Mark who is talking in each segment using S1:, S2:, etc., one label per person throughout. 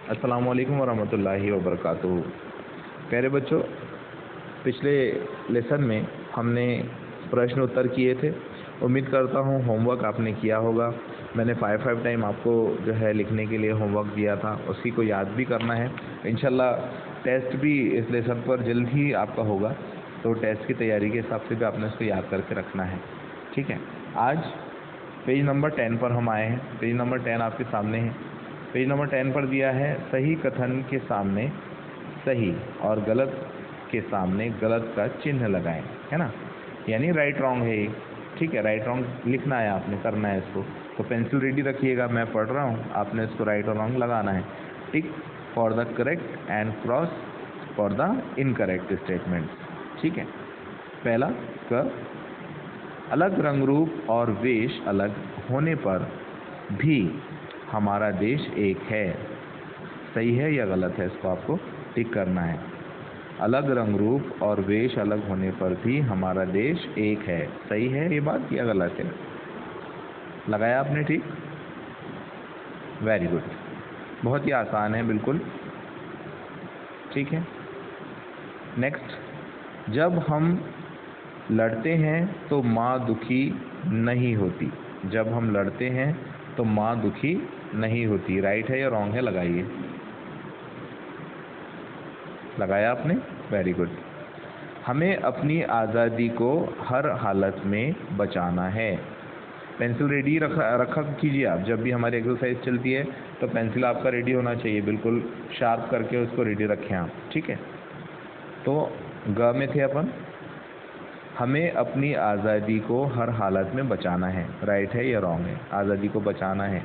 S1: अस्सलामु अलैकुम वरहमतुल्लाहि वबरकातुहू। प्यारे बच्चों, पिछले लेसन में हमने प्रश्न उत्तर किए थे। उम्मीद करता हूँ होमवर्क आपने किया होगा। मैंने 5 टाइम आपको जो है लिखने के लिए होमवर्क दिया था, उसी को याद भी करना है। इंशाल्लाह टेस्ट भी इस लेसन पर जल्द ही आपका होगा, तो टेस्ट की तैयारी के हिसाब से भी आपने उसको याद करके रखना है। ठीक है, आज पेज नंबर 10 पर हम आए हैं। पेज नंबर 10 आपके सामने है। पेज नंबर 10 पर दिया है सही कथन के सामने सही और गलत के सामने गलत का चिन्ह लगाएं, है ना। यानी राइट रॉन्ग है ये। ठीक है, राइट रॉन्ग लिखना है आपने, करना है इसको। तो पेंसिल रेडी रखिएगा, मैं पढ़ रहा हूँ, आपने इसको राइट और रॉन्ग लगाना है। Tick for the correct and cross for the incorrect statement. ठीक है, पहला क, अलग रंग रूप और वेश अलग होने पर भी हमारा देश एक है। सही है या गलत है, इसको आपको टिक करना है। अलग रंग रूप और वेश अलग होने पर भी हमारा देश एक है। सही है ये बात या गलत है? लगाया आपने? ठीक, वेरी गुड। बहुत ही आसान है, बिल्कुल ठीक है। नेक्स्ट, जब हम लड़ते हैं तो माँ दुखी नहीं होती। जब हम लड़ते हैं तो माँ दुखी नहीं होती। राइट है या रॉन्ग है? लगाइए। लगाया आपने? Very good. हमें अपनी आज़ादी को हर हालत में बचाना है। पेंसिल रेडी रखा कीजिए आप। जब भी हमारी एक्सरसाइज चलती है तो पेंसिल आपका रेडी होना चाहिए, बिल्कुल शार्प करके उसको रेडी रखें आप। ठीक है, तो ग में थे अपन। हमें अपनी आज़ादी को हर हालत में बचाना है। राइट है या रॉन्ग है? आज़ादी को बचाना है।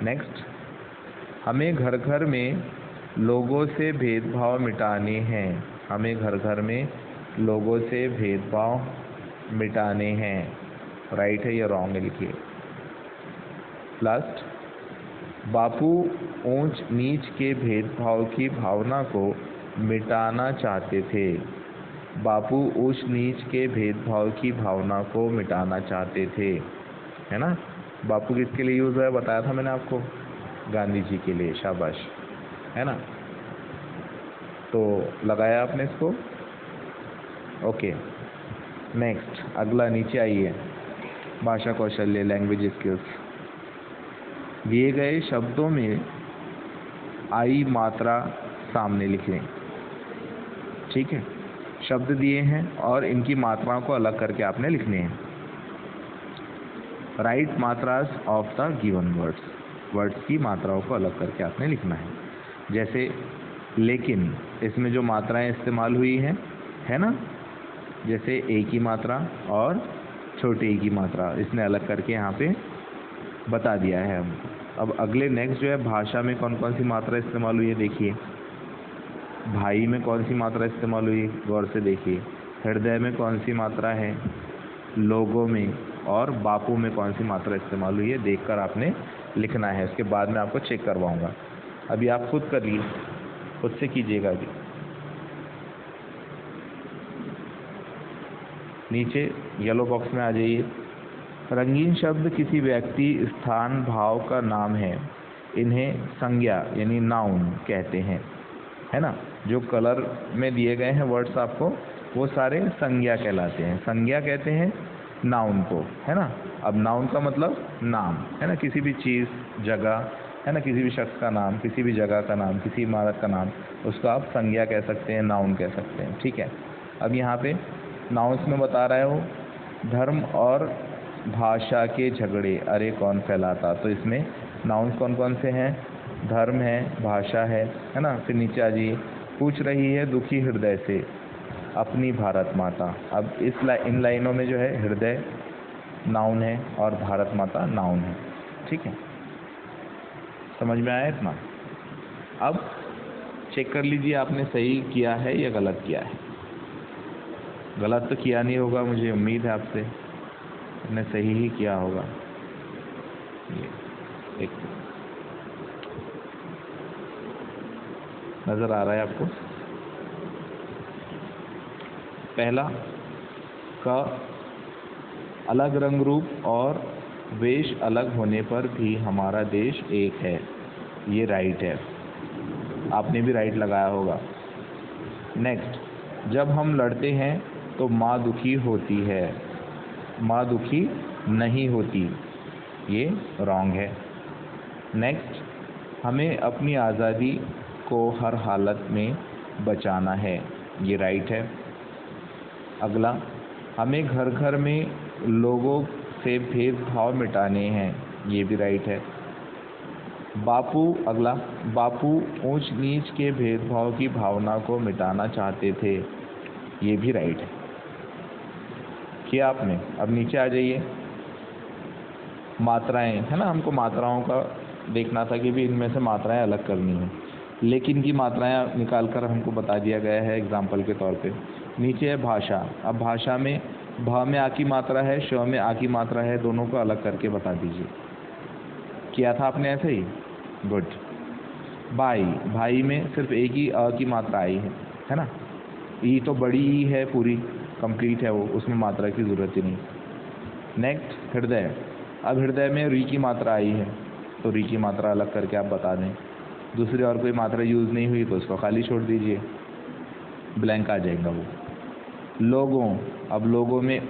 S1: नेक्स्ट, हमें घर घर में लोगों से भेदभाव मिटाने हैं। हमें घर घर में लोगों से भेदभाव मिटाने हैं। राइट है या रॉन्ग है? लिखिए। लास्ट, बापू ऊंच नीच के भेदभाव की भावना को मिटाना चाहते थे। बापू ऊंच नीच के भेदभाव की भावना को मिटाना चाहते थे, है ना। बापू किसके लिए यूज़ है बताया था मैंने आपको? गांधी जी के लिए। शाबाश, है ना। तो लगाया आपने इसको? ओके। नेक्स्ट, अगला नीचे आइए। भाषा कौशल्य, लैंग्वेज स्किल्स। दिए गए शब्दों में आई मात्रा सामने लिख लें। ठीक है, शब्द दिए हैं और इनकी मात्राओं को अलग करके आपने लिखने हैं। Write matras of the given words. Words की मात्राओं को अलग करके आपने लिखना है। जैसे लेकिन, इसमें जो मात्राएं इस्तेमाल हुई हैं, है ना, जैसे ए की मात्रा और छोटे ए की मात्रा, इसने अलग करके यहाँ पे बता दिया है हमको। अब अगले नेक्स्ट जो है, भाषा में कौन कौन सी मात्रा इस्तेमाल हुई है देखिए। भाई में कौन सी मात्रा इस्तेमाल हुई, गौर से देखिए। हृदय में कौन सी मात्रा है, लोगों में, और बापू में कौन सी मात्रा इस्तेमाल हुई है, देखकर आपने लिखना है। उसके बाद मैं आपको चेक करवाऊंगा। अभी आप खुद करिए, खुद से कीजिएगा। अभी नीचे येलो बॉक्स में आ जाइए। रंगीन शब्द किसी व्यक्ति, स्थान, भाव का नाम है। इन्हें संज्ञा यानी नाउन कहते हैं, है ना। जो कलर में दिए गए हैं वर्ड्स आपको, वो सारे संज्ञा कहलाते हैं। संज्ञा कहते हैं नाउन को, है ना। अब नाउन का मतलब नाम, है ना, किसी भी चीज़, जगह, है ना, किसी भी शख्स का नाम, किसी भी जगह का नाम, किसी इमारत का नाम, उसको आप संज्ञा कह सकते हैं, नाउन कह सकते हैं। ठीक है, अब यहाँ पे नाउन्स में बता रहा है वो, धर्म और भाषा के झगड़े अरे कौन फैलाता। तो इसमें नाउन्स कौन कौन से हैं? धर्म है, भाषा है ना। फिर नीचे आ जाइए। पूछ रही है दुखी हृदय से अपनी भारत माता। अब इन लाइनों में जो है, हृदय नाउन है और भारत माता नाउन है। ठीक है, समझ में आया इतना? अब चेक कर लीजिए आपने सही किया है या गलत किया है। गलत तो किया नहीं होगा, मुझे उम्मीद है आपसे आपने सही ही किया होगा। ये एक नज़र आ रहा है आपको। पहला का अलग रंग रूप और वेश अलग होने पर भी हमारा देश एक है। ये राइट है, आपने भी राइट लगाया होगा। नेक्स्ट, जब हम लड़ते हैं तो माँ दुखी होती है, माँ दुखी नहीं होती। ये रॉन्ग है। नेक्स्ट, हमें अपनी आज़ादी को हर हालत में बचाना है। ये राइट है। अगला, हमें घर घर में लोगों से भेदभाव मिटाने हैं। ये भी राइट है। अगला, बापू ऊंच नीच के भेदभाव की भावना को मिटाना चाहते थे। ये भी राइट है। किया आपने। अब नीचे आ जाइए। मात्राएं है ना, हमको मात्राओं का देखना था कि भी इनमें से मात्राएं अलग करनी है। लेकिन की मात्राएं निकाल कर हमको बता दिया गया है एग्जाम्पल के तौर पे। नीचे है भाषा। अब भाषा में भ में आ की मात्रा है, श में आ की मात्रा है, दोनों को अलग करके बता दीजिए। किया था आपने ऐसे ही, गुड। भाई में सिर्फ एक ही अ की मात्रा आई है ना। ई तो बड़ी ई है, पूरी कंप्लीट है वो, उसमें मात्रा की ज़रूरत ही नहीं। नेक्स्ट, हृदय। अब हृदय में री की मात्रा आई है, तो री की मात्रा अलग करके आप बता दें। दूसरी और कोई मात्रा यूज़ नहीं हुई तो उसको खाली छोड़ दीजिए, ब्लैंक आ जाएगा वो। लोगों, अब लोगों में